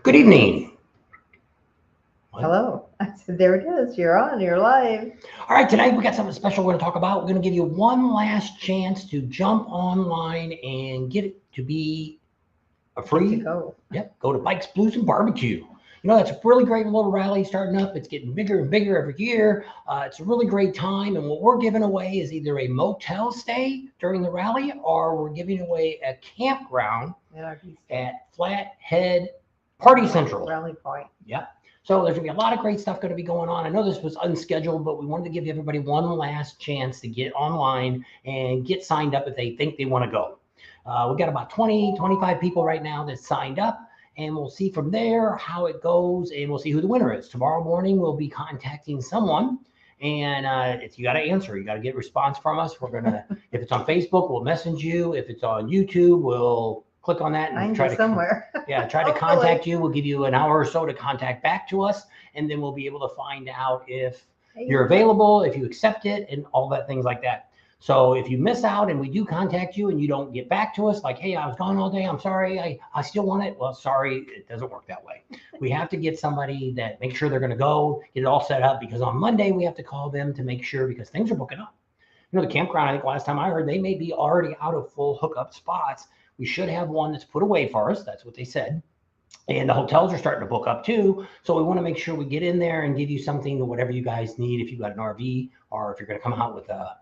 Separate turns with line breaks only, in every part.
Good evening. What?
Hello. I said, there it is. You're on. You're live.
All right, tonight we got something special we're going to talk about. We're going to give you one last chance to jump online and get it to be a free.
To go.
Yep, go to Bikes, Blues, and Barbecue. You know, that's a really great little rally starting up. It's getting bigger and bigger every year. It's a really great time. And what we're giving away is either a motel stay during the rally or we're giving away a campground at Flathead Party Central.
Rally Point.
Yep. So there's going to be a lot of great stuff going to be going on. I know this was unscheduled, but we wanted to give everybody one last chance to get online and get signed up if they think they want to go. We've got about 25 people right now that signed up, and we'll see from there how it goes, and we'll see who the winner is. Tomorrow morning, we'll be contacting someone, and you got to answer. You got to get a response from us. We're going to, if it's on Facebook, we'll message you. If it's on YouTube, we'll click on that and try to
somewhere.
try to contact you. We'll give you an hour or so to contact back to us, and then we'll be able to find out if you're available, if you accept it, and all that things like that. So if you miss out and we do contact you and you don't get back to us, like, hey, I was gone all day, I'm sorry, I still want it. Well, sorry, it doesn't work that way. We have to get somebody that makes sure they're going to go, get it all set up, because on Monday we have to call them to make sure, because things are booking up. You know, the campground, I think last time I heard, they may be already out of full hookup spots. We should have one that's put away for us. That's what they said. And the hotels are starting to book up too. So we want to make sure we get in there and give you something to whatever you guys need. If you've got an RV or if you're going to come out with a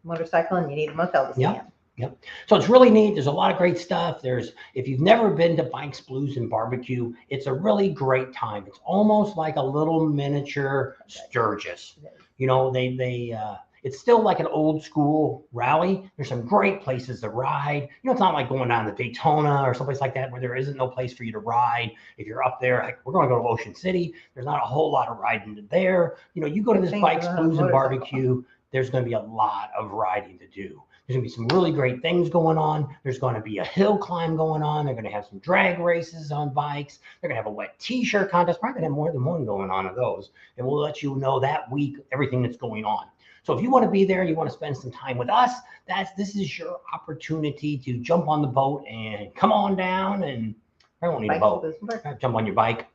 motorcycle and you need a motel to stay in.
Yep. So it's really neat. There's a lot of great stuff. If you've never been to Bikes, Blues, and Barbecue, it's a really great time. It's almost like a little miniature Sturgis. You know, it's still like an old school rally. There's some great places to ride. You know, it's not like going down to Daytona or someplace like that where there isn't no place for you to ride. If you're up there, like we're going to go to Ocean City. There's not a whole lot of riding there. You know, you go to this Bikes, Blues, and Barbecue, there's going to be a lot of riding to do. There's going to be some really great things going on. There's going to be a hill climb going on. They're going to have some drag races on bikes. They're going to have a wet t-shirt contest. Probably going to have more than one going on of those. And we'll let you know that week everything that's going on. So if you want to be there, you want to spend some time with us, this is your opportunity to jump on the boat and come on down. And I don't need a boat. Jump on your bike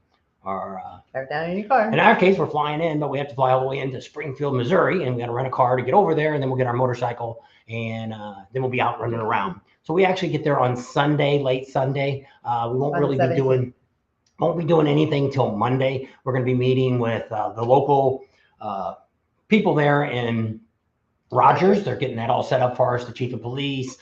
or
drive down in your car.
In our case, we're flying in, but we have to fly all the way into Springfield, Missouri, and we got to rent a car to get over there, and then we'll get our motorcycle, and then we'll be out running around. So we actually get there on Sunday, late Sunday. We won't really be doing anything till Monday. We're going to be meeting with the local people there in Rogers. They're getting that all set up for us. The chief of police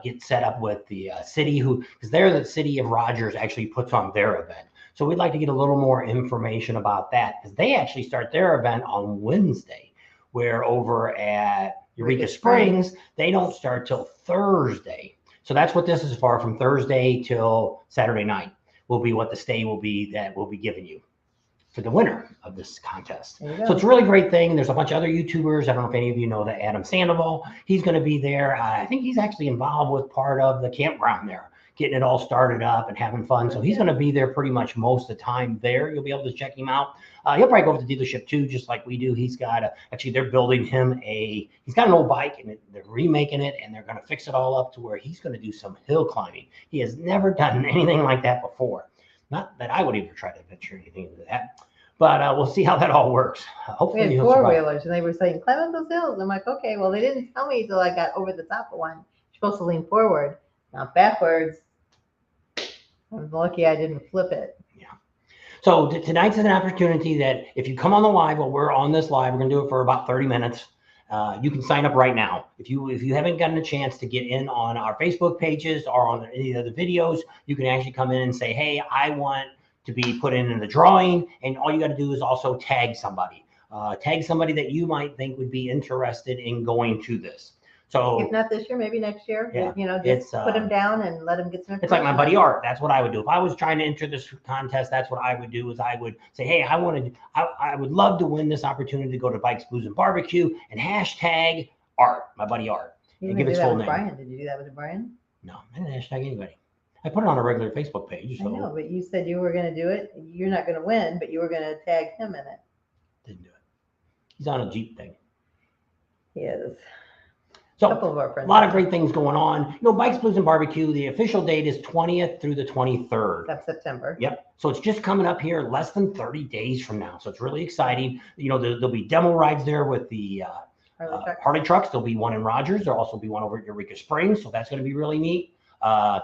get set up with the city, because the city of Rogers actually puts on their event. So we'd like to get a little more information about that, because they actually start their event on Wednesday, where over at Eureka Springs, they don't start till Thursday. So that's what this is for, from Thursday till Saturday night will be what the stay will be that we'll be giving you for the winner of this contest. So it's a really great thing. There's a bunch of other YouTubers. I don't know if any of you know that Adam Sandoval. He's going to be there. I think he's actually involved with part of the campground there, getting it all started up and having fun. So he's going to be there pretty much most of the time there. You'll be able to check him out. He'll probably go over to the dealership too, just like we do. He's got actually they're building him he's got an old bike and they're remaking it, and they're going to fix it all up to where he's going to do some hill climbing. He has never done anything like that before. Not that I would even try to venture anything into that, but we'll see how that all works. Hopefully
we had four-wheelers, and they were saying, climb up those hills. I'm like, okay, well, they didn't tell me until I got over the top of one. You're supposed to lean forward, not backwards. I'm lucky I didn't flip it.
Yeah. So tonight's an opportunity that if you come on the live, while we're on this live, we're going to do it for about 30 minutes. You can sign up right now. If you haven't gotten a chance to get in on our Facebook pages or on any of the videos, you can actually come in and say, hey, I want to be put in the drawing. And all you got to do is also tag somebody. Tag somebody that you might think would be interested in going to this. So
if not this year, maybe next year.
Yeah,
you know, just put them down and let them get some.
It's like my buddy Art. That's what I would do if I was trying to enter this contest. That's what I would do. Is I would say, hey, I would love to win this opportunity to go to Bikes, Blues, and Barbecue, and hashtag Art, my buddy Art, and give his full name.
Brian, did you do that with Brian?
No, I didn't hashtag anybody. I put it on a regular Facebook page. So.
I know, but you said you were going to do it. You're not going to win, but you were going to tag him in it.
Didn't do it. He's on a Jeep thing.
He is.
So
couple of our
a
friends.
lot of great things going on. You know, Bikes, Blues, and Barbecue, the official date is 20th through the 23rd.
That's September.
Yep. So it's just coming up here less than 30 days from now. So it's really exciting. You know, there'll be demo rides there with the Harley trucks. There'll be one in Rogers. There'll also be one over at Eureka Springs. So that's going to be really neat.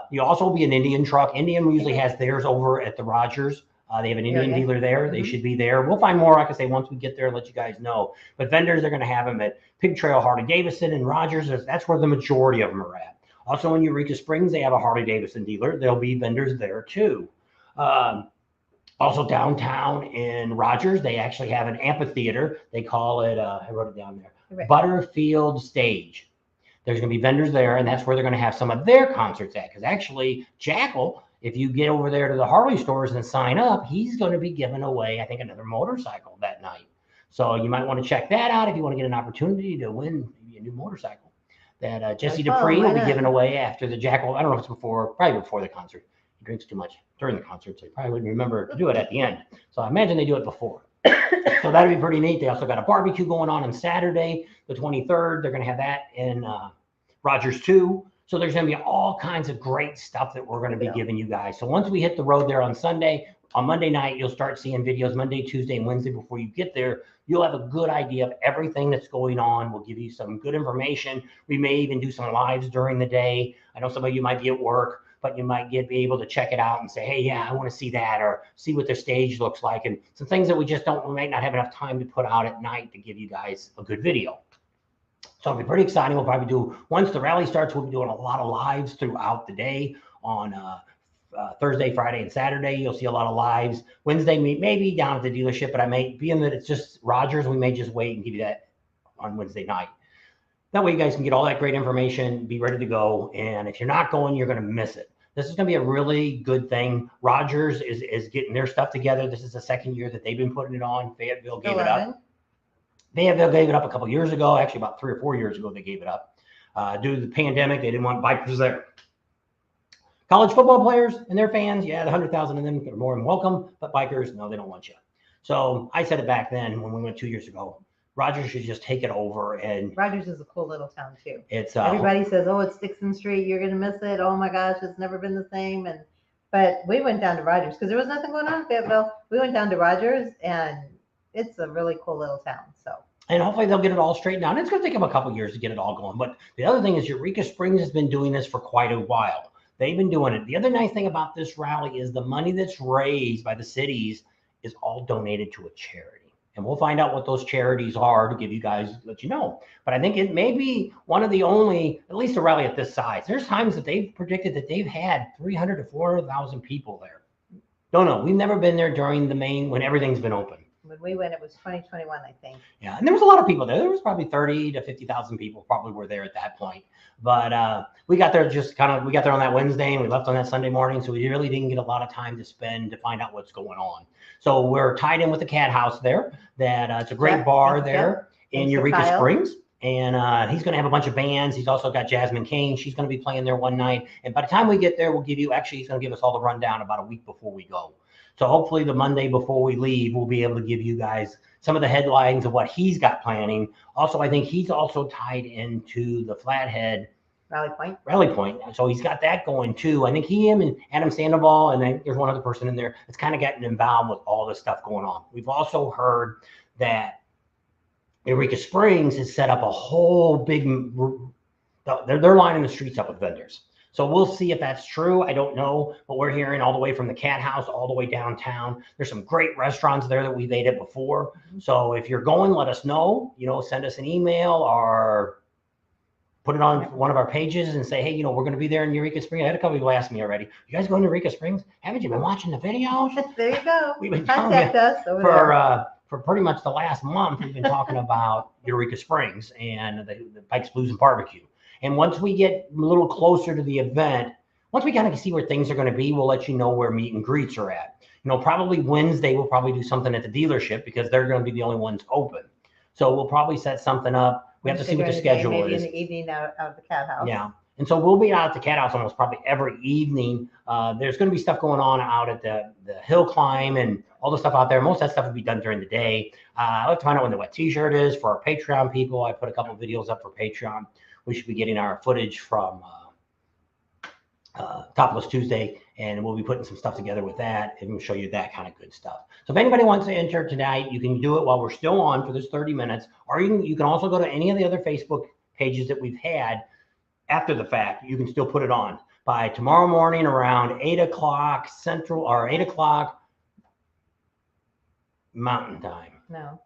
You'll also be an Indian truck. Indian usually has theirs over at the Rogers. They have an Indian dealer there. They should be there. We'll find more, like I say, once we get there and let you guys know. But vendors are going to have them at Pig Trail, Harley Davidson, and Rogers. That's where the majority of them are at. Also in Eureka Springs, they have a Harley Davidson dealer. There'll be vendors there too. Also downtown in Rogers, they actually have an amphitheater. They call it, I wrote it down there, Butterfield Stage. There's going to be vendors there, and that's where they're going to have some of their concerts at. Because actually, Jackal, if you get over there to the Harley stores and sign up, he's going to be giving away, I think, another motorcycle that night. So you might want to check that out if you want to get an opportunity to win maybe a new motorcycle. That Jesse Dupree will be giving away after the Jackal. I don't know if it's probably before the concert. He drinks too much during the concert, so he probably wouldn't remember to do it at the end. So I imagine they do it before. So that'd be pretty neat. They also got a barbecue going on Saturday, the 23rd. They're going to have that in Rogers too. So there's going to be all kinds of great stuff that we're going to be giving you guys. So once we hit the road there on Sunday, on Monday night, you'll start seeing videos Monday, Tuesday, and Wednesday. Before you get there, you'll have a good idea of everything that's going on. We'll give you some good information. We may even do some lives during the day. I know some of you might be at work, but you might be able to check it out and say, hey, yeah, I want to see that, or see what the stage looks like, and some things that we might not have enough time to put out at night to give you guys a good video. So it'll be pretty exciting. We'll probably do, once the rally starts, we'll be doing a lot of lives throughout the day on Thursday, Friday, and Saturday. You'll see a lot of lives. Wednesday, maybe down at the dealership, but being that it's just Rogers, we may just wait and give you that on Wednesday night. That way you guys can get all that great information, be ready to go. And if you're not going, you're going to miss it. This is going to be a really good thing. Rogers is getting their stuff together. This is the second year that they've been putting it on. Fayetteville gave it up. Fayetteville gave it up a couple years ago. Actually, about 3 or 4 years ago, they gave it up. Due to the pandemic, they didn't want bikers there. College football players and their fans, yeah, the 100,000 of them are more than welcome. But bikers, no, they don't want you. So I said it back then when we went 2 years ago. Rogers should just take it over. And
Rogers is a cool little town too.
It's
everybody says, oh, it's Dixon Street, you're gonna miss it. Oh my gosh, it's never been the same. But we went down to Rogers because there was nothing going on in Fayetteville. We went down to Rogers, and it's a really cool little town. So.
And hopefully they'll get it all straightened out. It's going to take them a couple years to get it all going. But the other thing is Eureka Springs has been doing this for quite a while. They've been doing it. The other nice thing about this rally is the money that's raised by the cities is all donated to a charity. And we'll find out what those charities are to give you guys, let you know. But I think it may be one of the only, at least a rally at this size. There's times that they've predicted that they've had 300 to 400,000 people there. No, we've never been there during the main, when everything's been open.
When we went, it was 2021, I think.
Yeah, and there was a lot of people there. There was probably 30 to 50,000 people probably were there at that point. But we got there we got there on that Wednesday and we left on that Sunday morning. So we really didn't get a lot of time to spend to find out what's going on. So we're tied in with the Cat House there. It's a great bar there in Eureka Springs. And he's going to have a bunch of bands. He's also got Jasmine Kane. She's going to be playing there one night. And by the time we get there, he's going to give us all the rundown about a week before we go. So hopefully the Monday before we leave, we'll be able to give you guys some of the headlines of what he's got planning. Also, I think he's also tied into the Flathead Rally Point. So he's got that going too. I think him and Adam Sandoval, and then there's one other person in there that's kind of getting involved with all this stuff going on. We've also heard that Eureka Springs has set up a whole big, they're lining the streets up with vendors. So we'll see if that's true. I don't know, but we're hearing all the way from the Cat House all the way downtown. There's some great restaurants there that we've ate at before. So if you're going, let us know. Send us an email or put it on one of our pages and say, hey, we're going to be there in Eureka Springs. I had a couple people ask me already, you guys going to Eureka Springs? Haven't you been watching the videos?
There you go.
We've been
contact us over there.
For pretty much the last month, we've been talking about Eureka Springs and the Bikes, Blues, and Barbecue. And once we get a little closer to the event, once we kind of see where things are going to be, we'll let you know where meet and greets are at. Probably Wednesday, we'll probably do something at the dealership because they're going to be the only ones open. So we'll probably set something up. We have to see what the schedule is.
Maybe in the evening out of the Cat House.
Yeah. And so we'll be out at the Cat House almost probably every evening. There's going to be stuff going on out at the hill climb and all the stuff out there. Most of that stuff will be done during the day. I'll have to find out when the wet t-shirt is for our Patreon people. I put a couple of videos up for Patreon. we should be getting our footage from Topless Tuesday, and we'll be putting some stuff together with that, and we'll show you that kind of good stuff. So if anybody wants to enter tonight, you can do it while we're still on for this 30 minutes, or you can also go to any of the other Facebook pages that we've had after the fact. You can still put it on by tomorrow morning around 8 o'clock Central or 8 o'clock Mountain Time.
No,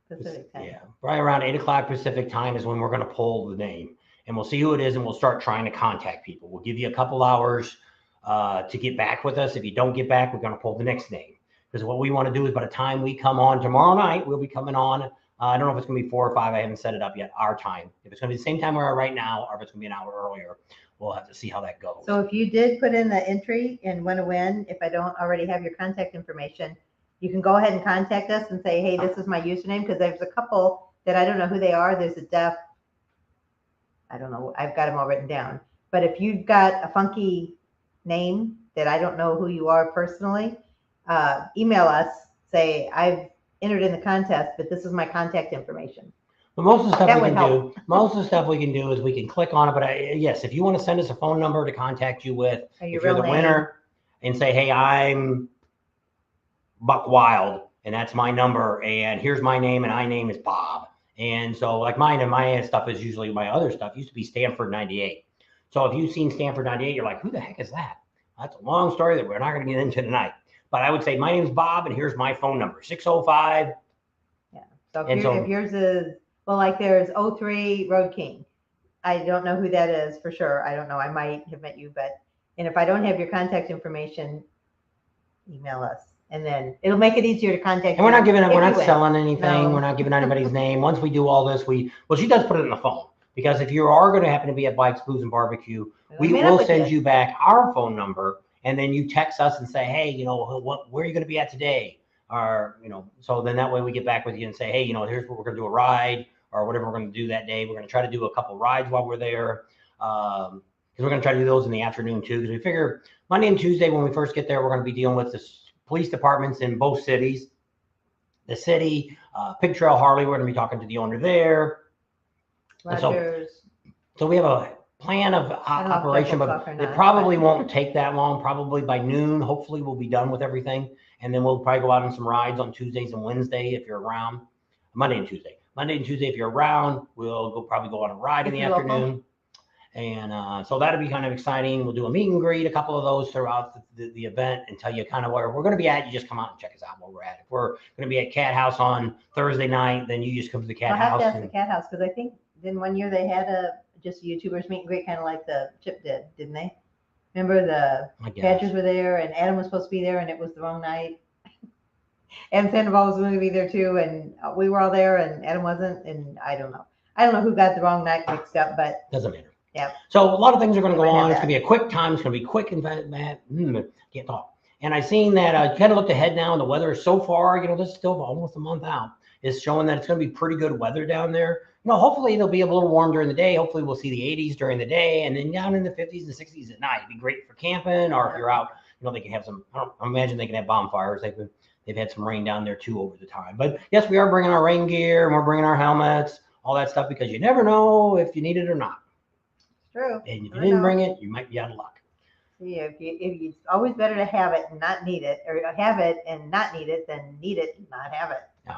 Pacific time.
Yeah, right around 8 o'clock Pacific time is when we're going to pull the name, and we'll see who it is, and we'll start trying to contact people. We'll give you a couple hours to get back with us. If you don't get back, we're going to pull the next name, because what we want to do is by the time we come on tomorrow night, we'll be coming on. I don't know if it's going to be 4 or 5. I haven't set it up yet, our time. If it's going to be the same time we are right now, or if it's going to be an hour earlier, we'll have to see how that goes.
So if you did put in the entry and want to win, if I don't already have your contact information, you can go ahead and contact us and say, hey, this is my username, because there's a couple that I don't know who they are. There's a deaf, I don't know, I've got them all written down. But if you've got a funky name that I don't know who you are personally, email us, say, I've entered in the contest, but this is my contact information.
But most of the stuff we can do, most of the stuff we can do is we can click on it. But yes, if you want to send us a phone number to contact you with, if you're the winner, and say, hey, I'm Buck Wild, and that's my number, and here's my name, and my name is Bob. And so like mine and my stuff is usually, my other stuff used to be Stanford 98. So if you've seen Stanford 98, you're like, who the heck is that? That's a long story that we're not going to get into tonight. But I would say, my name's Bob, and here's my phone number, 605.
Yeah. So if yours is, well, like there's 03 Road King. I don't know who that is for sure. I don't know. I might have met you, and if I don't have your contact information, email us. And then it'll make it easier to contact.
And we're not giving it, we're not selling anything.
No.
We're not giving anybody's name. Once we do all this, well, she does put it in the phone, because if you are going to happen to be at Bikes, Blues, and Barbecue, we will send you back our phone number, and then you text us and say, hey, you know, where are you going to be at today? Or, you know, so then that way we get back with you and say, hey, you know, here's what we're going to do, a ride or whatever we're going to do that day. We're going to try to do a couple rides while we're there. Because we're going to try to do those in the afternoon too. Because we figure Monday and Tuesday, when we first get there, we're going to be dealing with the police departments in both cities. The city, Pig Trail Harley, we're going to be talking to the owner there. So we have a plan of operation, but it probably won't take that long. Probably by noon, hopefully we'll be done with everything. And then we'll probably go out on some rides on Tuesdays and Wednesday if you're around. Monday and Tuesday if you're around, we'll probably go on a ride in the afternoon. And so that'll be kind of exciting. We'll do a meet and greet, a couple of those throughout the event, and tell you kind of where we're going to be at. You just come out and check us out where we're at. If we're going to be at Cat House on Thursday night, then you just come to the Cat House.
I'll have to ask the Cat House, because I think then one year they had just YouTubers meet and greet, kind of like the Chip did, didn't they? Remember the Badgers were there, and Adam was supposed to be there, and it was the wrong night. Adam Sandoval was going to be there too, and we were all there, and Adam wasn't, and I don't know who got the wrong night mixed up, but
doesn't matter.
Yeah.
So a lot of things are going to go on. It's going to be a quick time. It's going to be quick and can't talk. And I seen that I kind of looked ahead now, and the weather is so far, you know, this is still almost a month out, is showing that it's going to be pretty good weather down there. You know, hopefully it'll be a little warm during the day. Hopefully we'll see the 80s during the day, and then down in the 50s and 60s at night. It'd be great for camping, or if you're out, you know, they can have some, I imagine they can have bonfires. They've had some rain down there too over the time. But yes, we are bringing our rain gear, and we're bringing our helmets, all that stuff, because you never know if you need it or not.
True.
And if you didn't bring it, you might be out of luck.
Yeah, if it's always better to have it and not need it, or have it and not need it than need it and not have it.
Yeah.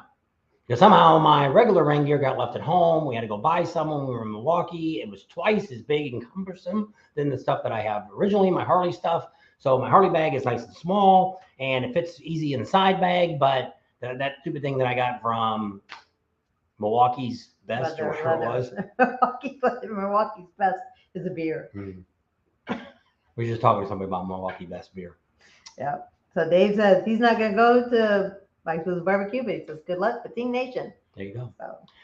Because somehow my regular rain gear got left at home. We had to go buy some when we were in Milwaukee. It was twice as big and cumbersome than the stuff that I have originally, my Harley stuff. So my Harley bag is nice and small, and it fits easy in the side bag. But that stupid thing that I got from Milwaukee's Best, or whatever it was.
Milwaukee's Best is a beer.
We were just talking to somebody about Milwaukee Best beer.
Yeah. So Dave says he's not going to go to Mike's Barbecue, but he says good luck with Team Nation.
There you go.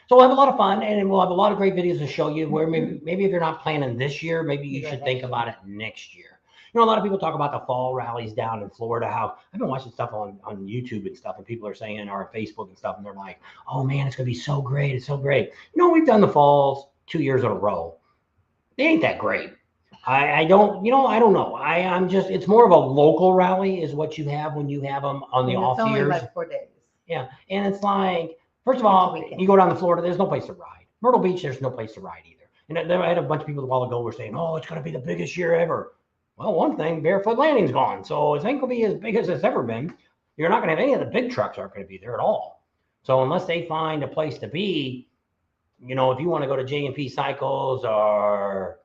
So we'll have a lot of fun, and we'll have a lot of great videos to show you. Where maybe if you're not planning this year, maybe you should think about it next year. You know, a lot of people talk about the fall rallies down in Florida. How I've been watching stuff on YouTube and stuff, and people are saying, or on Facebook and stuff, and they're like, "Oh man, it's gonna be so great! It's so great." You know, we've done the falls 2 years in a row. They ain't that great. I don't know. I'm just, it's more of a local rally is what you have when you have them on the off years. It's only
like 4 days.
Yeah, and it's like, first of all, you go down to Florida, there's no place to ride. Myrtle Beach, there's no place to ride either. And I had a bunch of people a while ago were saying, oh, it's going to be the biggest year ever. Well, one thing, Barefoot Landing's gone. So it ain't going to be as big as it's ever been. You're not going to have any of the big trucks aren't going to be there at all. So unless they find a place to be, you know, if you want to go to J&P Cycles or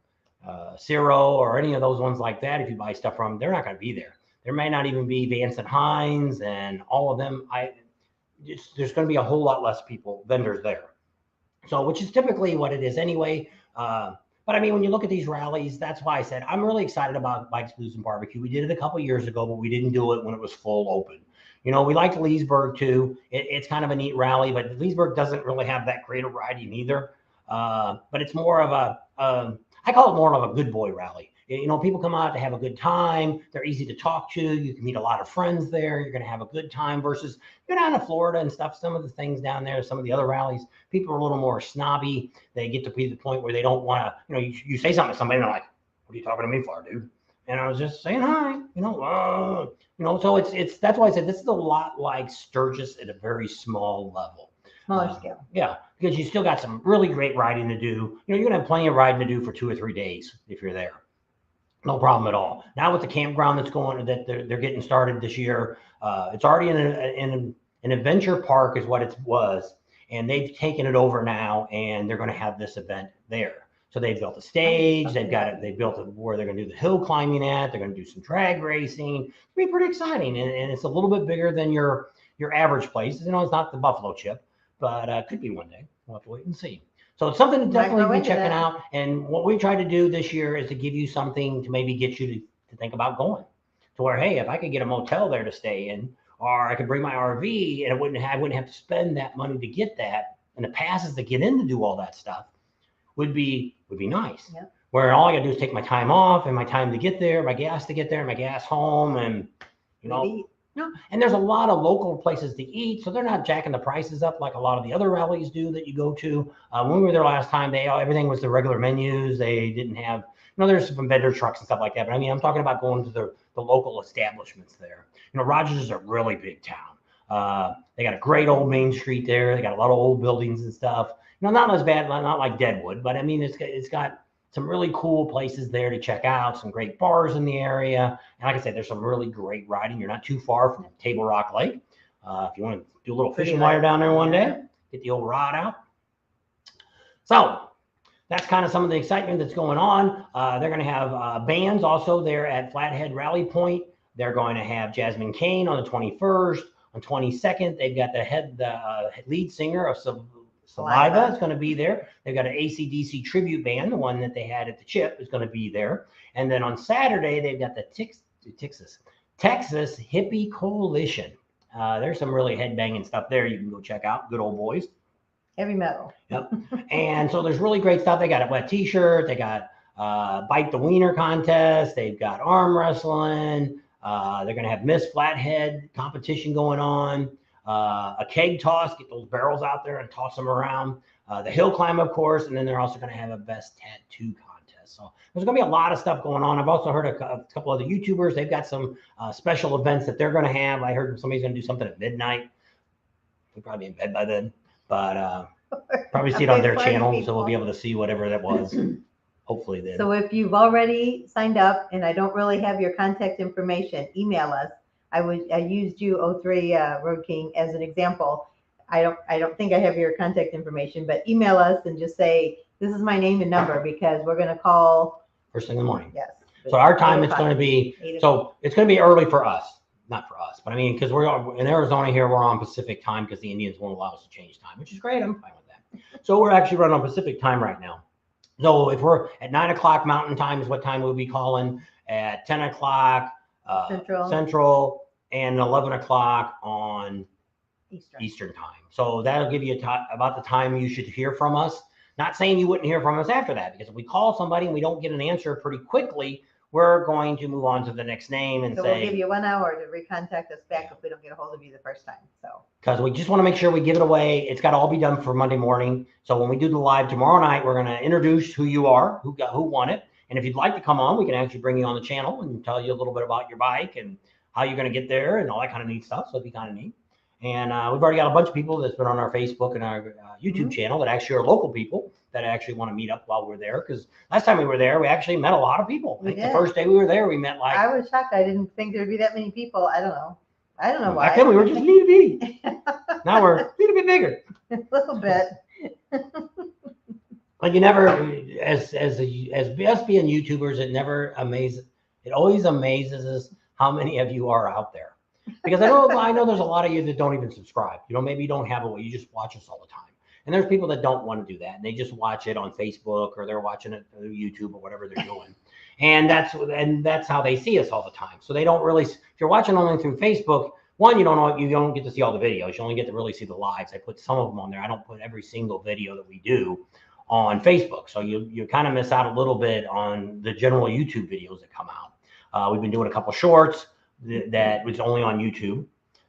Ciro or any of those ones like that, if you buy stuff from them, they're not going to be there. There may not even be Vance and Hines and all of them. There's going to be a whole lot less vendors there. So, which is typically what it is anyway. But I mean, when you look at these rallies, that's why I said I'm really excited about Bikes, Blues, and Barbecue. We did it a couple years ago, but we didn't do it when it was full open. You know, we liked Leesburg too. It's kind of a neat rally, but Leesburg doesn't really have that great of riding either. But it's more of I call it more of a good boy rally. You know, people come out to have a good time. They're easy to talk to. You can meet a lot of friends there. You're going to have a good time versus you're down in Florida and stuff. Some of the things down there, some of the other rallies, people are a little more snobby. They get to be the point where they don't want to, you know, you say something to somebody and they're like, what are you talking to me for, dude? And I was just saying hi, so it's that's why I said this is a lot like Sturgis at a very small level.
Smaller scale.
Yeah, because you still got some really great riding to do. You know, you're going to have plenty of riding to do for 2 or 3 days if you're there. No problem at all. Now with the campground that's going, that they're getting started this year, it's already in an adventure park is what it was, and they've taken it over now, and they're going to have this event there. So they've built a stage. They've got it. They built it where they're going to do the hill climbing at. They're going to do some drag racing. It'll be pretty exciting, and it's a little bit bigger than your average place. You know, it's not the Buffalo Chip, but could be one day. We'll have to wait and see. So it's something to definitely be checking out. And what we try to do this year is to give you something to maybe get you to think about going. To where, hey, if I could get a motel there to stay in, or I could bring my RV and I wouldn't have to spend that money to get that, and the passes to get in to do all that stuff would be nice.
Yep.
Where all I gotta do is take my time off and my time to get there, my gas to get there, my gas home, and you know. No, and there's a lot of local places to eat, so they're not jacking the prices up like a lot of the other rallies do that you go to. When we were there last time, everything was the regular menus. They didn't have, you know, there's some vendor trucks and stuff like that. But I mean, I'm talking about going to the local establishments there. You know, Rogers is a really big town. They got a great old main street there. They got a lot of old buildings and stuff. You know, not as bad, not like Deadwood, but I mean, it's got some really cool places there to check out, some great bars in the area. And like I said, there's some really great riding. You're not too far from Table Rock Lake. If you want to do a little fishing while you're down there one day, get the old rod out. So that's kind of some of the excitement that's going on. They're going to have bands also there at Flathead Rally Point. They're going to have Jasmine Kane on the 21st. On 22nd, they've got the lead singer of Saliva is going to be there. They've got an AC/DC tribute band, the one that they had at the Chip is going to be there. And then on Saturday, they've got the Texas Hippie Coalition. There's some really headbanging stuff there you can go check out. Good old boys.
Heavy metal.
Yep. And so there's really great stuff. They got a wet t-shirt. They got Bite the Wiener contest. They've got arm wrestling. They're going to have Miss Flathead competition going on. A keg toss, get those barrels out there and toss them around. The hill climb, of course, and then they're also going to have a best tattoo contest. So there's going to be a lot of stuff going on. I've also heard a couple of the YouTubers. They've got some special events that they're going to have. I heard somebody's going to do something at midnight. We'll probably be in bed by then, but probably see it on their channel, so we'll be able to see whatever that was. Hopefully then.
So if you've already signed up and I don't really have your contact information, email us. I used you 03 Road King as an example. I don't think I have your contact information, but email us and just say, this is my name and number because we're going to call
first thing in the morning.
Yes.
So our time it's going to be, so it's going to be early for us, not for us, but I mean, because we're in Arizona here, we're on Pacific time because the Indians won't allow us to change time, which is great. I'm fine with that. So we're actually running on Pacific time right now. So if we're at 9 o'clock Mountain time is what time we'll be calling, at 10 o'clock Central, and 11 o'clock on Eastern time. So that'll give you about the time you should hear from us. Not saying you wouldn't hear from us after that, because if we call somebody and we don't get an answer pretty quickly, we're going to move on to the next name and
we'll give you 1 hour to recontact us back if we don't get a hold of you the first time. So
because we just want to make sure we give it away. It's got to all be done for Monday morning. So when we do the live tomorrow night, we're going to introduce who you are, who won it. And if you'd like to come on, we can actually bring you on the channel and tell you a little bit about your bike and how you're going to get there and all that kind of neat stuff. So it'd be kind of neat. And we've already got a bunch of people that's been on our Facebook and our YouTube channel that actually are local people that actually want to meet up while we're there. Because last time we were there, we actually met a lot of people. I think the first day we were there, we met like.
I was shocked. I didn't think there'd be that many people. I don't know. I don't know why.
Back then we were just little bitty. Now we're a little bit bigger.
A little bit.
But you never, as us being YouTubers, it always amazes us how many of you are out there. Because I know there's a lot of you that don't even subscribe. Maybe you don't have a way, you just watch us all the time. And there's people that don't want to do that. And they just watch it on Facebook or they're watching it through YouTube or whatever they're doing. And that's how they see us all the time. So they don't really, if you're watching only through Facebook, one, you don't get to see all the videos. You only get to really see the lives. I put some of them on there. I don't put every single video that we do on Facebook. So you kind of miss out a little bit on the general YouTube videos that come out. We've been doing a couple shorts that was only on YouTube.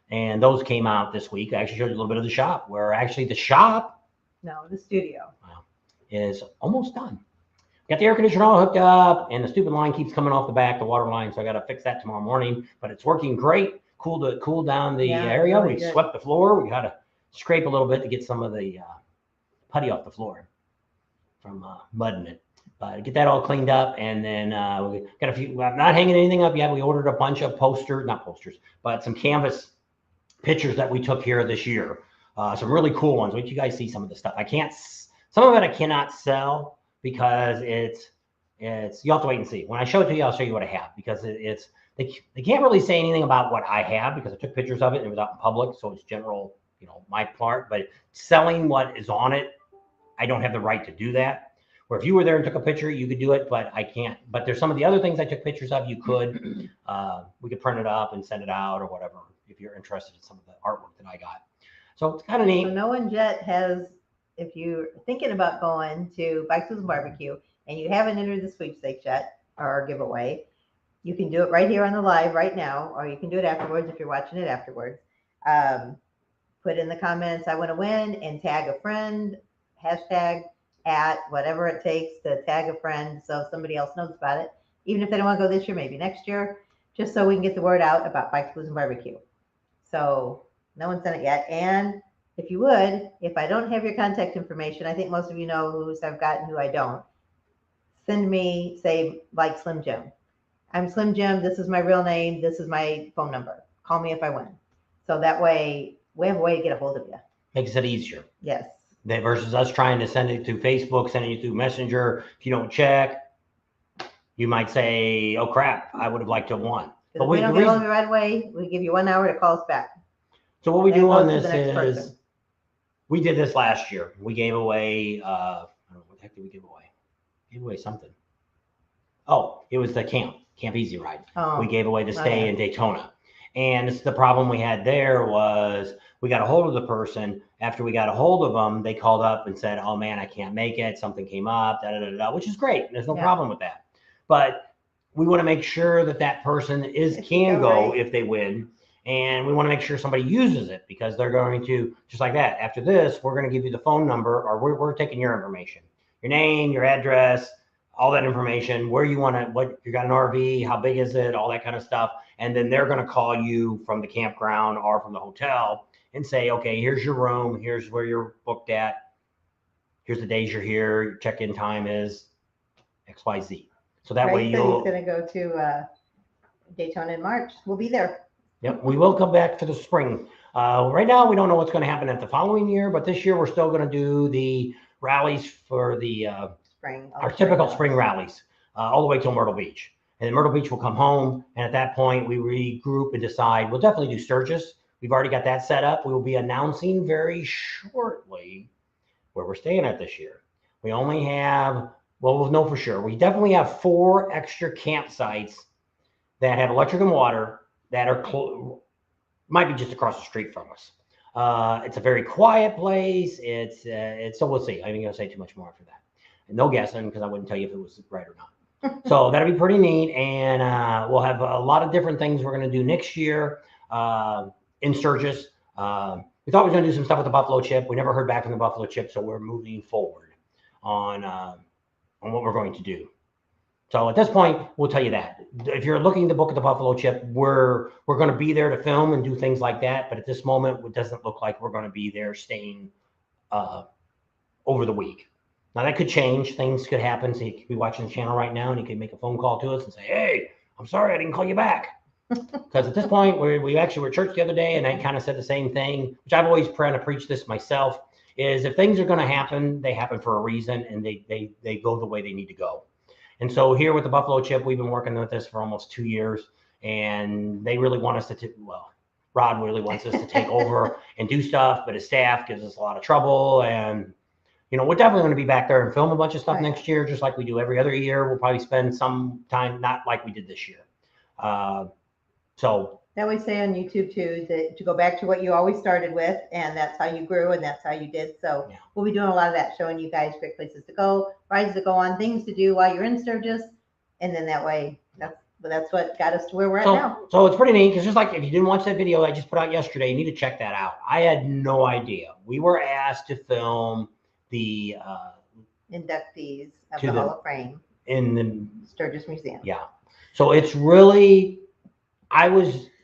And those came out this week. I actually showed you a little bit of the shop, where actually the
studio
is almost done. Got the air conditioner all hooked up, and the stupid line keeps coming off the back, the water line. So I got to fix that tomorrow morning, but it's working great. Cool down the area. We swept the floor. We got to scrape a little bit to get some of the putty off the floor from mudding it. Get that all cleaned up, and then we got a few. I'm not hanging anything up yet. We ordered a bunch of not posters, but some canvas pictures that we took here this year. Some really cool ones. Wait, you guys see some of the stuff. Some of it I cannot sell because it's you'll have to wait and see. When I show it to you, I'll show you what I have, because they can't really say anything about what I have because I took pictures of it and it was out in public, so it's general, my part. But selling what is on it, I don't have the right to do that. Where if you were there and took a picture, you could do it, but I can't. But there's some of the other things I took pictures of. You could, we could print it up and send it out or whatever if you're interested in some of the artwork that I got. So it's kind of neat.
So no one yet has. If you're thinking about going to Bikes and Barbecue and you haven't entered the sweepstakes yet or giveaway, you can do it right here on the live right now, or you can do it afterwards if you're watching it afterwards. Put in the comments, I want to win, and tag a friend, hashtag at whatever it takes to tag a friend so somebody else knows about it. Even if they don't want to go this year, maybe next year, just so we can get the word out about Bikes, Blues, and Barbecue. So no one's done it yet. And if you would, if I don't have your contact information, I think most of you know whose I've got and who I don't, send me, say, like Slim Jim. I'm Slim Jim. This is my real name. This is my phone number. Call me if I win. So that way, we have a way to get a hold of you.
Makes it easier.
Yes.
That versus us trying to send it through Facebook, sending it through Messenger. If you don't check, you might say, oh, crap, I would have liked to have won.
But if we don't get a hold of you right away, we give you 1 hour to call us back.
So what we do on this is, we did this last year. We gave away, I don't know, what the heck did we give away? Gave away something. Oh, it was the Camp Easy Ride. Oh, we gave away the stay in Daytona. And the problem we had there was we got a hold of the person. After we got a hold of them, they called up and said, oh man, I can't make it. Something came up, which is great. There's no problem with that. But we want to make sure that person can go if they win. And we want to make sure somebody uses it, because they're going to, just like that. After this, we're going to give you the phone number, or we're taking your information, your name, your address, all that information, where you want to, what you got an RV, how big is it, all that kind of stuff. And then they're going to call you from the campground or from the hotel and say, okay, here's your room. Here's where you're booked at. Here's the days you're here. Your check-in time is XYZ. So that way you'll.
He's going to go to Daytona in March. We'll be there.
Yep, we will come back for the spring. Right now, we don't know what's going to happen at the following year, but this year we're still going to do the rallies for the spring, our typical spring rallies, all the way till Myrtle Beach. And then Myrtle Beach will come home, and at that point, we regroup and decide. We'll definitely do Sturgis. We've already got that set up. We will be announcing very shortly where we're staying at this year. We only have, well, we'll know for sure. We definitely have 4 extra campsites that have electric and water that are might be just across the street from us. It's a very quiet place. It's so we'll see. I ain't gonna say too much more after that. And no guessing, because I wouldn't tell you if it was right or not. So that'll be pretty neat. And we'll have a lot of different things we're gonna do next year in Sturgis. We thought we were gonna do some stuff with the buffalo chip. We never heard back from the buffalo chip, so we're moving forward on what we're going to do. So at this point, we'll tell you that. If you're looking to book at the Buffalo Chip, we're going to be there to film and do things like that. But at this moment, it doesn't look like we're going to be there staying over the week. Now that could change. Things could happen. So you could be watching the channel right now, and you could make a phone call to us and say, "Hey, I'm sorry I didn't call you back." Because at this point, we actually were at church the other day, and I kind of said the same thing, which I've always tried to preach this myself, is if things are going to happen, they happen for a reason, and they go the way they need to go. And so here with the Buffalo Chip, we've been working with this for almost 2 years, and they really want us to, well, Rod really wants us to take over and do stuff, but his staff gives us a lot of trouble. And, you know, we're definitely going to be back there and film a bunch of stuff next year, just like we do every other year. We'll probably spend some time, not like we did this year. So
that we say on YouTube too, that to go back to what you always started with, and that's how you grew and that's how you did. So yeah, we'll be doing a lot of that, showing you guys great places to go, rides to go on, things to do while you're in Sturgis, and then that way, that's what got us to where we're at now.
So it's pretty neat, because just like if you didn't watch that video I just put out yesterday, you need to check that out. I had no idea. We were asked to film the
inductees of the Hall of Fame
in the
Sturgis Museum.
Yeah. So it's really,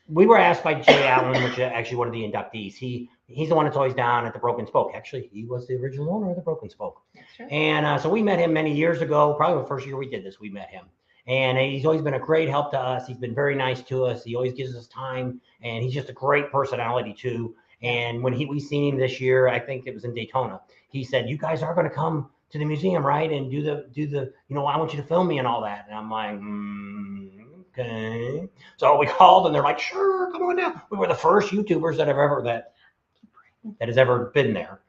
we were asked by Jay Allen, which is actually one of the inductees. He's the one that's always down at the Broken Spoke. Actually, he was the original owner of the Broken Spoke.
That's right.
And so we met him many years ago, probably the first year we did this, we met him. And he's always been a great help to us. He's been very nice to us. He always gives us time, and he's just a great personality too. And when we seen him this year, I think it was in Daytona, he said, "You guys are going to come to the museum, right? And do the, you know, I want you to film me and all that." And I'm like, okay. So we called, and they're like, "Sure, come on down." We were the first YouTubers that has ever been there.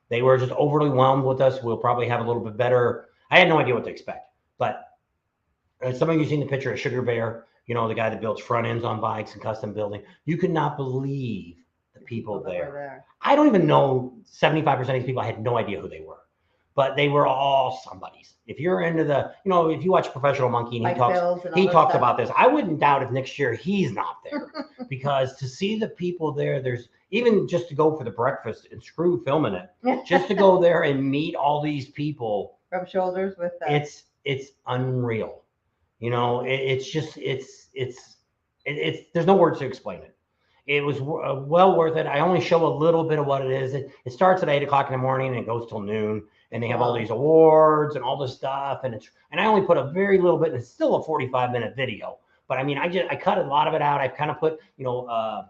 They were just overly whelmed with us. We'll probably have a little bit better. I had no idea what to expect, but some of you seen the picture of Sugar Bear, you know, the guy that builds front ends on bikes and custom building. You could not believe the people there. I don't even know 75% of these people. I had no idea who they were, but they were all somebody's. If you're into the, you know, if you watch Professional Monkey and he talks about this, I wouldn't doubt if next year he's not there, because to see the people there, there's even just to go for the breakfast and screw filming it, just to go there and meet all these people,
rub shoulders with them.
It's unreal. You know, it's just, there's no words to explain it. It was well worth it. I only show a little bit of what it is. It starts at 8 o'clock in the morning and it goes till noon, and they have all these awards and all this stuff. And I only put a very little bit, and it's still a 45-minute video. But I mean, I cut a lot of it out. I've kind of put, you know,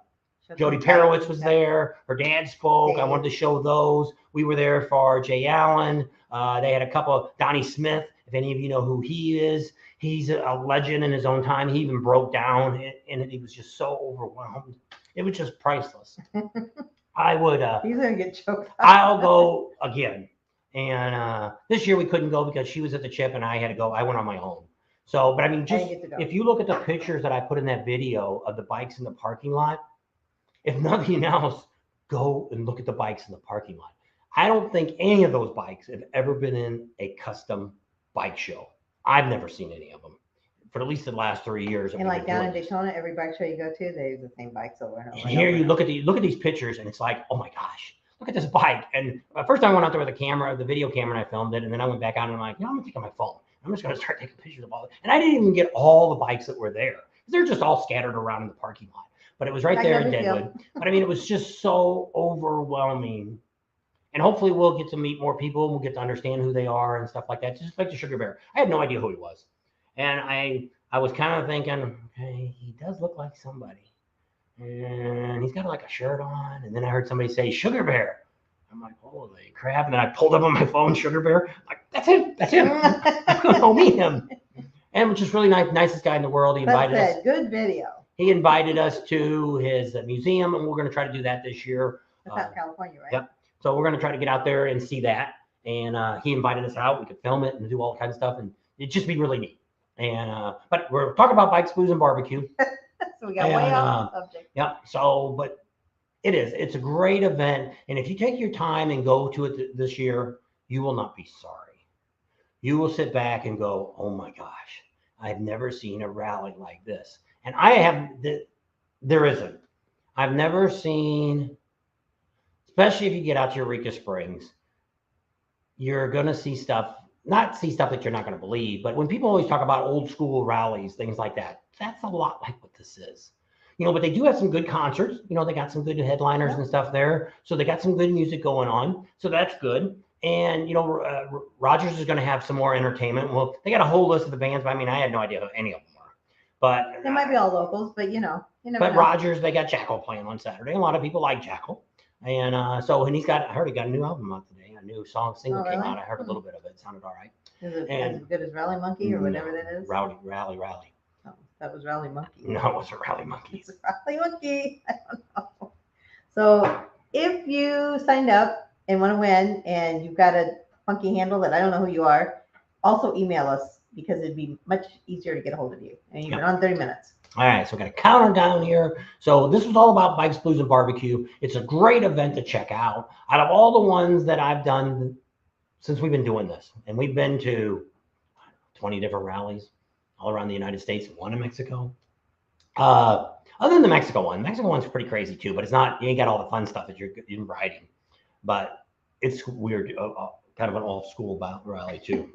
Jody Perowitz was there. Her dad spoke. I wanted to show those. We were there for Jay Allen. They had a couple, Donnie Smith, if any of you know who he is. He's a legend in his own time. He even broke down, and he was just so overwhelmed. It was just priceless. I would.
He's gonna get choked up.
I'll go again. And this year we couldn't go because she was at the Chip and I had to go. I went on my own. So, but I mean, just if you look at the pictures that I put in that video of the bikes in the parking lot, if nothing else, go and look at the bikes in the parking lot. I don't think any of those bikes have ever been in a custom bike show. I've never seen any of them for at least the last 3 years.
And like down in Daytona, every bike show you go to, they use the same bikes over and over.
And here you look at these pictures, and it's like, oh my gosh, look at this bike. And first time I went out there with a camera, the video camera, and I filmed it. And then I went back out and I'm like, I'm gonna take my phone. I'm just gonna start taking pictures of all of it. And I didn't even get all the bikes that were there. They're just all scattered around in the parking lot. But it was right there in Deadwood. But I mean, it was just so overwhelming. And hopefully we'll get to meet more people. We'll get to understand who they are and stuff like that. Just like the Sugar Bear. I had no idea who he was. And I was kind of thinking, okay, he does look like somebody. And he's got like a shirt on. And then I heard somebody say, Sugar Bear. I'm like, holy crap. And then I pulled up on my phone, Sugar Bear. I'm like, that's him. That's him. I'm going to go meet him. And which is really nice. Nicest guy in the world. He invited us.
Good video.
He invited us to his museum, and we're going to try to do that this year.
That's out in California, right?
Yep. So we're going to try to get out there and see that. And he invited us out. We could film it and do all kinds of stuff, and it'd just be really neat. And but we're talking about bikes, booze, and barbecue.
So we got way off the subject.
Yeah. So, but it's a great event, and if you take your time and go to it this year, you will not be sorry. You will sit back and go, oh my gosh, I've never seen a rally like this. And there isn't. I've never seen, especially if you get out to Eureka Springs, you're going to see stuff not see stuff that you're not going to believe, but when people always talk about old school rallies, things like that, that's a lot like what this is. But they do have some good concerts. They got some good headliners and stuff there. So they got some good music going on. So that's good. And, Rogers is going to have some more entertainment. Well, they got a whole list of the bands, but I mean, I had no idea who any of them were. But
they might be all locals, but you never know.
Rogers, they got Jackal playing on Saturday. A lot of people like Jackal. And I heard he got a new album out today. A new single came out. I heard a little bit of it. It sounded all right.
Is it as good as Rally Monkey or whatever that is?
Rally.
Oh, that was Rally Monkey.
No, it wasn't Rally Monkey.
It's Rally Monkey. I don't know. So if you signed up and want to win and you've got a funky handle that I don't know who you are, also email us because it'd be much easier to get a hold of you. And you've been on 30 minutes.
All right, so we got a counter down here. So this was all about Bikes, Blues, and Barbecue. It's a great event to check out. Out of all the ones that I've done since we've been doing this, and we've been to 20 different rallies all around the United States, one in Mexico. Other than the Mexico one's pretty crazy too, but it's not, you ain't got all the fun stuff that you're riding. But it's weird, kind of an old school rally too.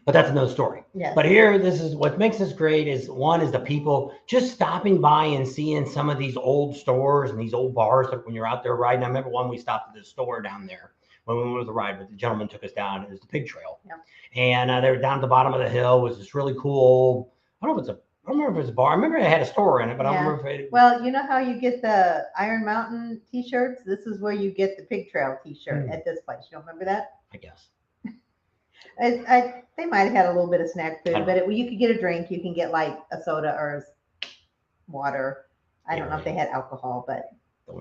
But that's another story.
Yes.
But here, this is what makes this great is one is the people just stopping by and seeing some of these old stores and these old bars that when you're out there riding. I remember one we stopped at this store down there when we went with the ride, but the gentleman took us down. It was the Pig Trail.
Yeah.
And they were down at the bottom of the hill was this really cool, I don't remember if it's a bar. I remember it had a store in it, but I don't remember if it.
Well, you know how you get the Iron Mountain t-shirts? This is where you get the Pig Trail t-shirt at this place. You don't remember that?
I guess.
They might have had a little bit of snack food, but you could get a drink. You can get like a soda or water. I don't know if they had alcohol, but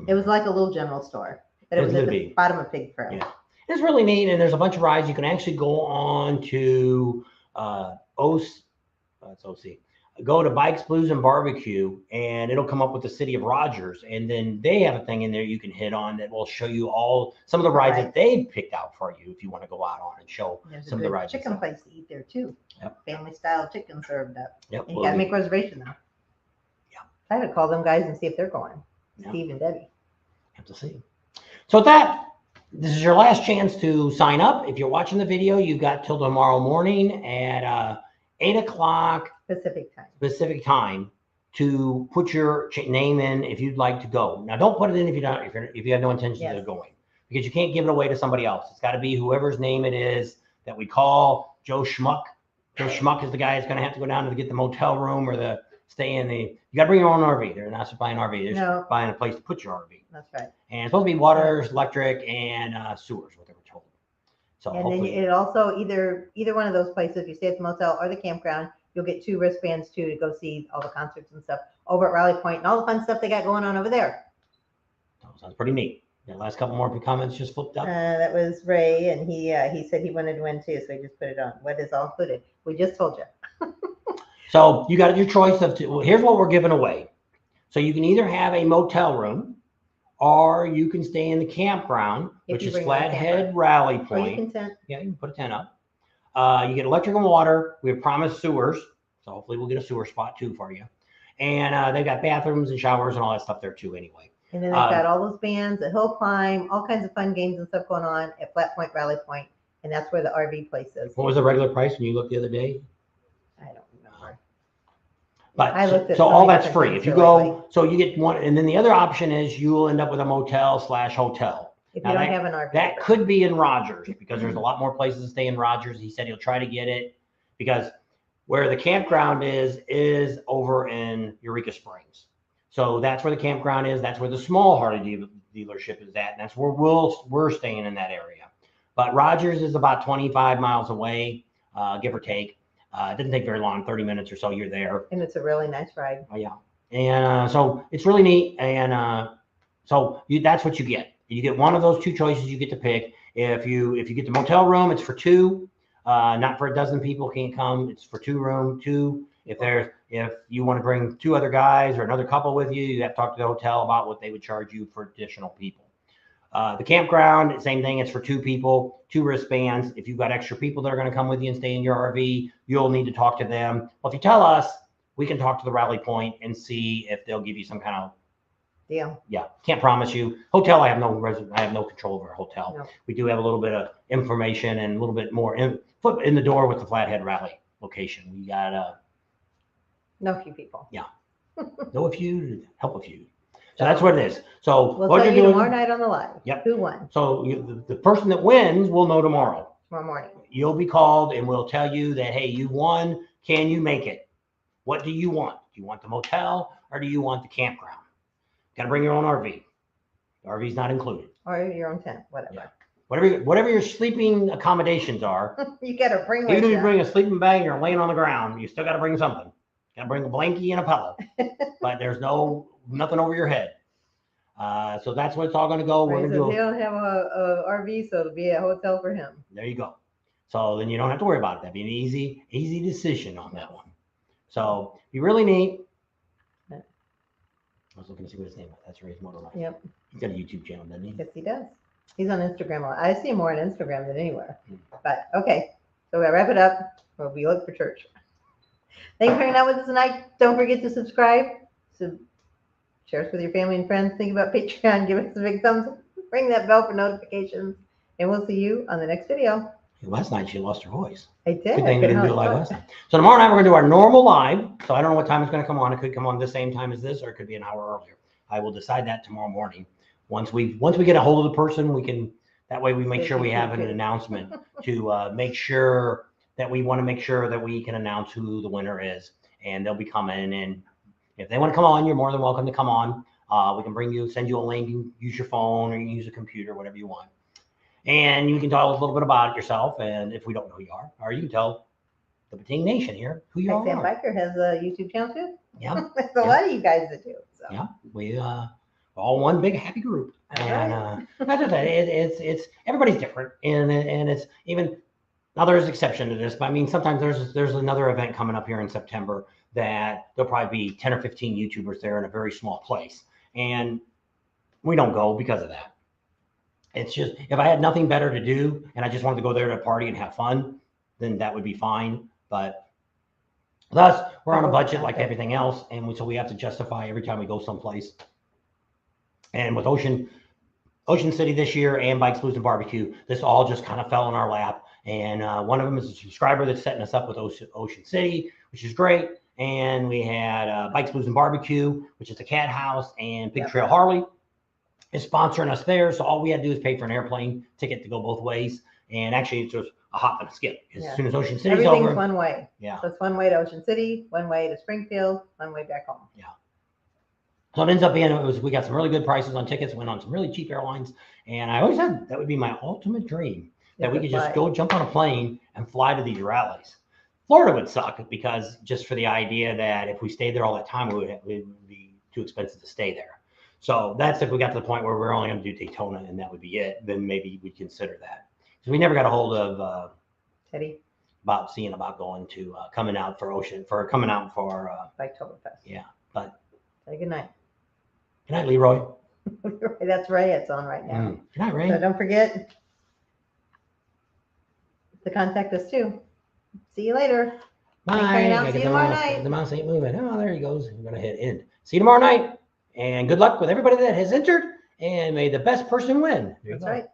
it was like a little general store. But it was at the bottom of Pig Trail.
Yeah. It's really neat, and there's a bunch of rides. You can actually go on to go to Bikes, Blues, and Barbecue, and it'll come up with the city of Rogers. And then they have a thing in there you can hit on that will show you some of the rides that they picked out for you if you want to go out on and show some of the rides.
There's a chicken place to eat there too.
Yep.
Family style chicken served up.
Yep.
And you got to make a reservation though.
Yeah.
I had to call them guys and see if they're going.
Yeah.
Steve and Debbie.
Have to see. So with that, this is your last chance to sign up. If you're watching the video, you've got till tomorrow morning at 8 o'clock Pacific time to put your name in if you'd like to go. Now, don't put it in if you have no intention of going, because you can't give it away to somebody else. It's got to be whoever's name it is that we call Joe Schmuck. Joe Schmuck is the guy that's going to have to go down to get the motel room or stay in the. You got to bring your own RV. They're not just buying an RV. They're just buying a place to put your RV.
That's right.
And it's supposed to be water, electric, and sewers, what they were told. So
and then it also either one of those places, if you stay at the motel or the campground, you'll get 2 wristbands too to go see all the concerts and stuff over at Rally Point and all the fun stuff they got going on over there.
That sounds pretty neat. The last couple more comments just flipped up.
That was Ray, and he said he wanted to win too, so he just put it on. What is all included? We just told you. So
you got your choice of here's what we're giving away. So you can either have a motel room, or you can stay in the campground, which is Flathead Rally Point.
Or you can tent.
Yeah, you can put a tent up. You get electric and water. We have promised sewers, so hopefully we'll get a sewer spot too for you. And they've got bathrooms and showers and all that stuff there too anyway.
And then they've got all those bands, a hill climb, all kinds of fun games and stuff going on at Flat Point Rally Point, and that's where the RV place is.
What was the regular price when you looked the other day?
I don't remember.
But
I looked at
so all that's free. If you go, so you get one, and then the other option is you will end up with a motel/hotel.
If you don't have an RV.
That could be in Rogers because there's a lot more places to stay in Rogers. He said he'll try to get it because where the campground is over in Eureka Springs. So that's where the campground is. That's where the small Harley dealership is at. And that's where we're staying in that area. But Rogers is about 25 miles away, give or take. It doesn't take very long, 30 minutes or so, you're there.
And it's a really nice ride.
Oh, yeah. And so it's really neat. And so that's what you get. You get one of those 2 choices you get to pick. If you get the motel room, it's for 2. Not for a dozen people can't come. It's for 2. If you want to bring 2 other guys or another couple with you, you have to talk to the hotel about what they would charge you for additional people. The campground, same thing. It's for 2 people, 2 wristbands. If you've got extra people that are going to come with you and stay in your RV, you'll need to talk to them. Well, if you tell us, we can talk to the Rally Point and see if they'll give you some kind of
Deal.
Yeah, can't promise you. Hotel, I have no control over a hotel.
No.
We do have a little bit of information and a little bit more foot in the door with the Flathead Rally location. We got
Know a few people.
know a few, help a few. So that's what it is. So
We'll
what
tell
you're
you
doing
tomorrow night on the live.
Yep.
Who won
So the person that wins will know tomorrow.
tomorrow morning.
You'll be called and we'll tell you that, hey, you won. Can you make it? What do you want? Do you want the motel or do you want the campground? Got to bring your own RV. The RV's not included.
Or your own tent, whatever.
Yeah. Whatever your sleeping accommodations are.
You got to bring
Even
with
if you
you.
bring a sleeping bag and you're laying on the ground, you still got to bring something. Got to bring a blankie and a pillow. But there's nothing over your head. So that's what it's all going to go. We're
Right,
going to
so
do.
he'll have a RV, so it'll be a hotel for him.
There you go. So then you don't have to worry about it. That'd be an easy decision on that one. So be really neat. I was looking to see what his name was. That's Ray's Motor Life.
Yep.
He's got a YouTube channel, doesn't he?
Yes, he does. He's on Instagram a lot. I see him more on Instagram than anywhere. But okay, so we wrap it up. We'll be late for church. Thanks for hanging out with us tonight. Don't forget to subscribe. So share us with your family and friends. Think about Patreon. Give us a big thumbs up. Ring that bell for notifications. And we'll see you on the next video.
Last night she lost her voice.
I did.
Good thing we didn't do it live last night. So tomorrow night we're gonna do our normal live. So I don't know what time it's gonna come on. It could come on the same time as this, or it could be an hour earlier. I will decide that tomorrow morning. Once we get a hold of the person, we can. That way we make sure we have an announcement to make sure that we want to make sure that we can announce who the winner is, and they'll be coming. And if they want to come on, you're more than welcome to come on. We can send you a link. You use your phone or you can use a computer, whatever you want. And you can tell us a little bit about yourself, and if we don't know who you are, or you can tell the Bating Nation here who you
Sam
are.
Biker has a YouTube channel too.
Yeah,
There's a lot of you guys that do. So.
yeah, we all one big happy group, and that's just it. It's everybody's different, and it's even now there's exception to this, but I mean sometimes there's another event coming up here in September that there'll probably be 10 or 15 YouTubers there in a very small place, and we don't go because of that. It's just, if I had nothing better to do and I just wanted to go there to party and have fun, then that would be fine. But thus, we're on a budget like everything else. And so we have to justify every time we go someplace. And with Ocean City this year and Bikes, Blues, and Barbecue, this all just kind of fell in our lap. And one of them is a subscriber that's setting us up with Ocean City, which is great. And we had Bikes, Blues, and Barbecue, which is the Cat House, and Big Trail Harley is sponsoring us there. So all we had to do is pay for an airplane ticket to go both ways. And actually it's just a hop and a skip. As soon as Ocean City's
everything's
over.
one way.
Yeah.
So it's one way to Ocean City, one way to Springfield, one way back home.
Yeah. So it ends up being, we got some really good prices on tickets, went on some really cheap airlines. And I always said that would be my ultimate dream, that we could just go jump on a plane and fly to these rallies. Florida would suck because just for the idea that if we stayed there all that time, it would be too expensive to stay there. So that's if we got to the point where we're only going to do Daytona and that would be it, then maybe we'd consider that. So we never got a hold of
Teddy
about going to coming out for
Biketoberfest.
Yeah, but
Say good night.
Good night, Leroy.
That's Ray. It's on right now.
Good night, Ray.
So don't forget to contact us too. See you later.
Bye.
See you tomorrow night.
The mouse ain't moving. Oh, there he goes. I'm going to hit end. See you tomorrow night. And good luck with everybody that has entered. And may the best person win.
That's right.